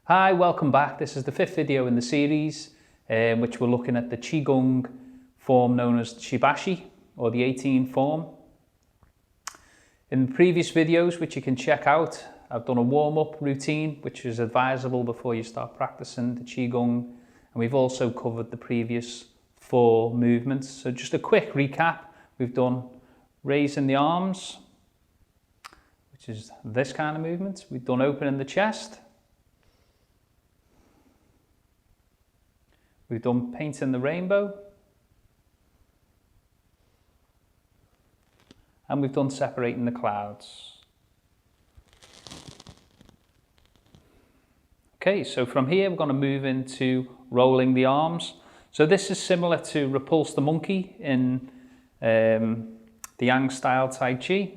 Hi, welcome back. This is the 5th video in the series, which we're looking at the Qigong form known as Shibashi, or the 18 form. In the previous videos, which you can check out, I've done a warm-up routine, which is advisable before you start practicing the Qigong, and we've also covered the previous 4 movements. So just a quick recap, we've done raising the arms, which is this kind of movement. We've done opening the chest. We've done painting the rainbow. And we've done separating the clouds. Okay, so from here we're going to move into rolling the arms. So this is similar to repulse the monkey in the Yang style Tai Chi.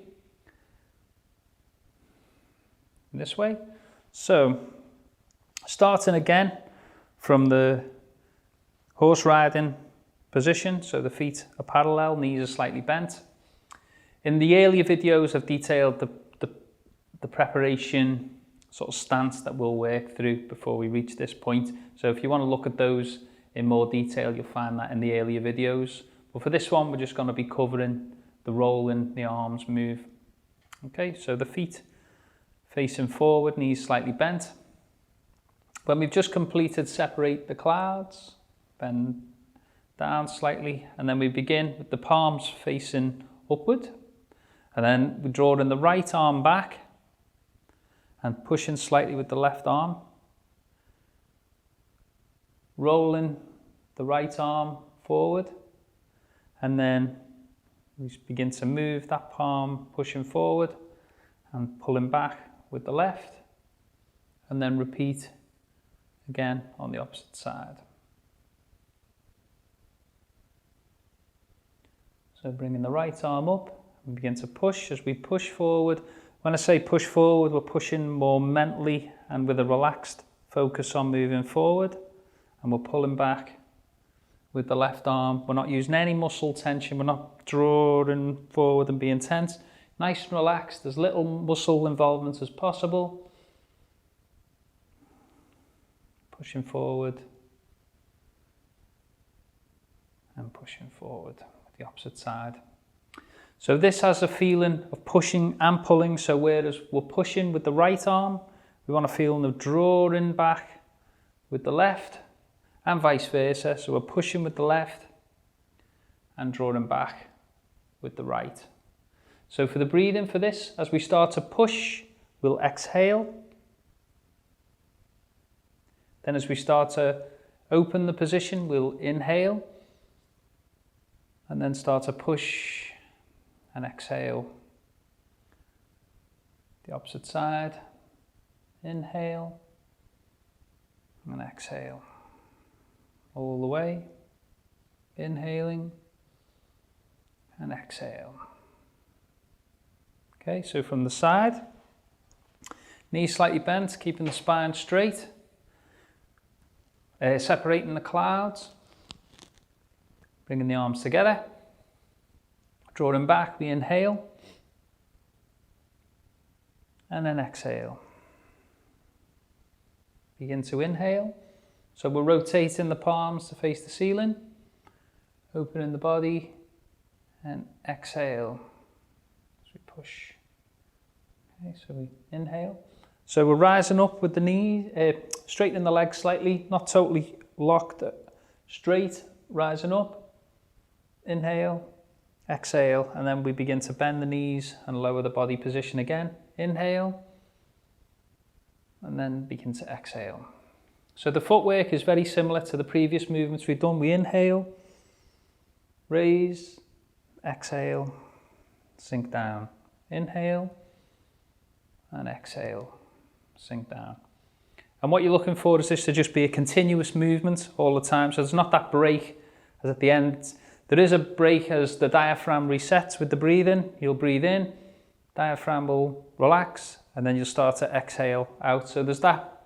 This way. So starting again from the horse riding position, so the feet are parallel, knees are slightly bent. In the earlier videos I've detailed the preparation sort of stance that we'll work through before we reach this point. So if you want to look at those in more detail, you'll find that in the earlier videos. But for this one, we're just going to be covering the rolling the arms move. Okay, so the feet facing forward, knees slightly bent. When we've just completed separate the clouds, bend down slightly, and then we begin with the palms facing upward, and then we draw in the right arm back and pushing slightly with the left arm, rolling the right arm forward, and then we begin to move that palm, pushing forward and pulling back with the left, and then repeat again on the opposite side. So bringing the right arm up, we begin to push. As we push forward, when I say push forward, we're pushing more mentally and with a relaxed focus on moving forward, and we're pulling back with the left arm. We're not using any muscle tension, we're not drawing forward and being tense. Nice and relaxed, as little muscle involvement as possible. Pushing forward and pushing forward. The opposite side. So this has a feeling of pushing and pulling. So whereas we're pushing with the right arm, we want a feeling of drawing back with the left, and vice versa. So we're pushing with the left and drawing back with the right. So for the breathing for this, as we start to push, we'll exhale. Then as we start to open the position, we'll inhale. And then start to push and exhale. The opposite side. Inhale and exhale. All the way. Inhaling and exhale. Okay, so from the side. Knees slightly bent, keeping the spine straight. Separating the clouds. Bringing the arms together, drawing back, we inhale, and then exhale. Begin to inhale, so we're rotating the palms to face the ceiling, opening the body, and exhale as we push. Okay, so we inhale. So we're rising up with the knee, straightening the legs slightly, not totally locked, straight, rising up. Inhale, exhale, and then we begin to bend the knees and lower the body position again. Inhale, and then begin to exhale. So the footwork is very similar to the previous movements we've done. We inhale, raise, exhale, sink down. Inhale, and exhale, sink down. And what you're looking for is this to just be a continuous movement all the time. So there's not that break as at the end. There is a break as the diaphragm resets with the breathing. You'll breathe in, diaphragm will relax, and then you'll start to exhale out. So there's that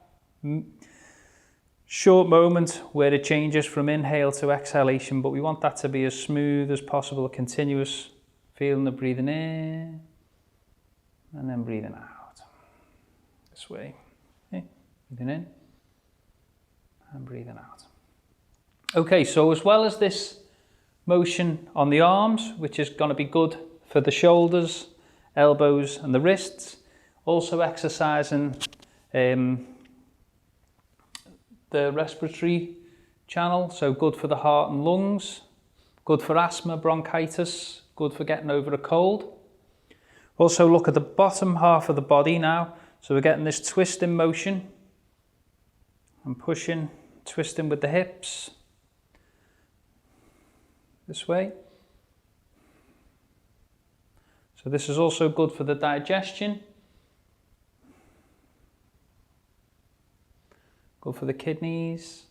short moment where it changes from inhale to exhalation, but we want that to be as smooth as possible, a continuous feeling of breathing in and then breathing out. This way. Okay. Breathing in and breathing out. Okay, so as well as this motion on the arms, which is going to be good for the shoulders, elbows and the wrists, also exercising the respiratory channel, so good for the heart and lungs, good for asthma, bronchitis, good for getting over a cold. Also look at the bottom half of the body now, so we're getting this twisting motion and pushing, twisting with the hips this way. So this is also good for the digestion, good for the kidneys.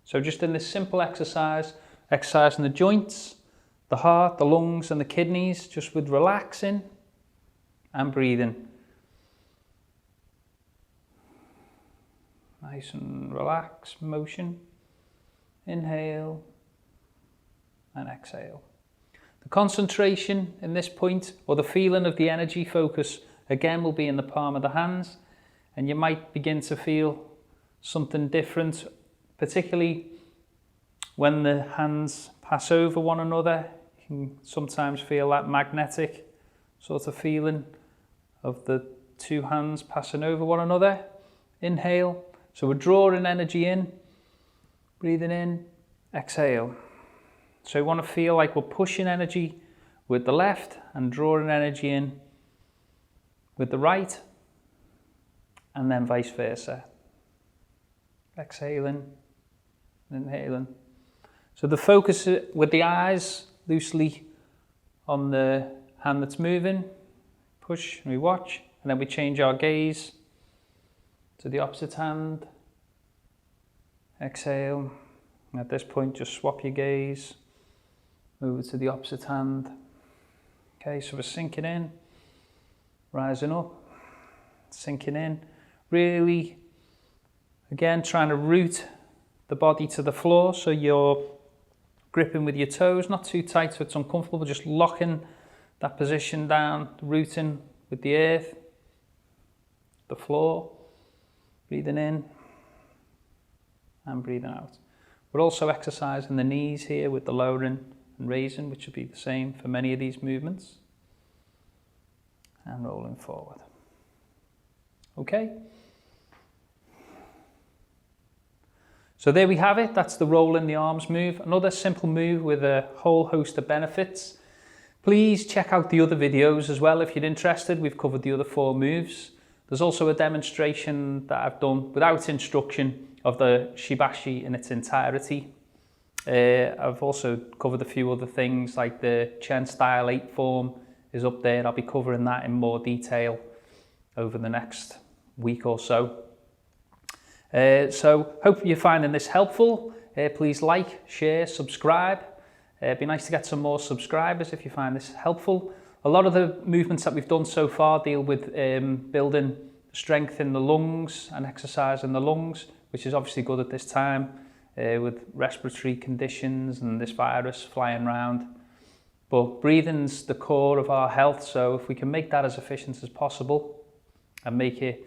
So just in this simple exercise, exercising the joints, the heart, the lungs and the kidneys, just with relaxing and breathing. Nice and relaxed motion. Inhale and exhale. The concentration in this point, or the feeling of the energy focus, again will be in the palm of the hands, and you might begin to feel something different, particularly when the hands pass over one another. You can sometimes feel that magnetic sort of feeling of the two hands passing over one another. Inhale, so we're drawing energy in, breathing in, exhale. So we want to feel like we're pushing energy with the left and drawing energy in with the right, and then vice versa. Exhaling, inhaling. So the focus with the eyes loosely on the hand that's moving, push and we watch, and then we change our gaze to the opposite hand. Exhale. And at this point, just swap your gaze over to the opposite hand. Okay, so we're sinking in, rising up, sinking in. Really, again, trying to root the body to the floor, so you're gripping with your toes, not too tight so it's uncomfortable, just locking that position down, rooting with the earth, the floor, breathing in and breathing out. We're also exercising the knees here with the lowering and raising, which would be the same for many of these movements, and rolling forward. Okay. So there we have it. That's the roll in the arms move. Another simple move with a whole host of benefits. Please check out the other videos as well if you're interested. We've covered the other 4 moves. There's also a demonstration that I've done without instruction of the Shibashi in its entirety. I've also covered a few other things, like the Chen style 8 form is up there. I'll be covering that in more detail over the next week or so. So hope you're finding this helpful. Please like, share, subscribe. It'd be nice to get some more subscribers if you find this helpful. A lot of the movements that we've done so far deal with building strength in the lungs and exercising the lungs, which is obviously good at this time with respiratory conditions and this virus flying around. But breathing's the core of our health, so if we can make that as efficient as possible and make it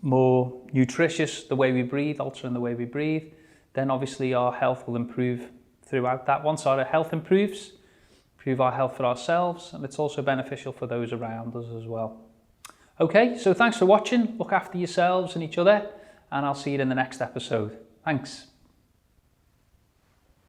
more nutritious, the way we breathe, altering the way we breathe, then obviously our health will improve throughout that. Once our health improves, improve our health for ourselves, and it's also beneficial for those around us as well. Okay, so thanks for watching. Look after yourselves and each other, and I'll see you in the next episode. Thanks.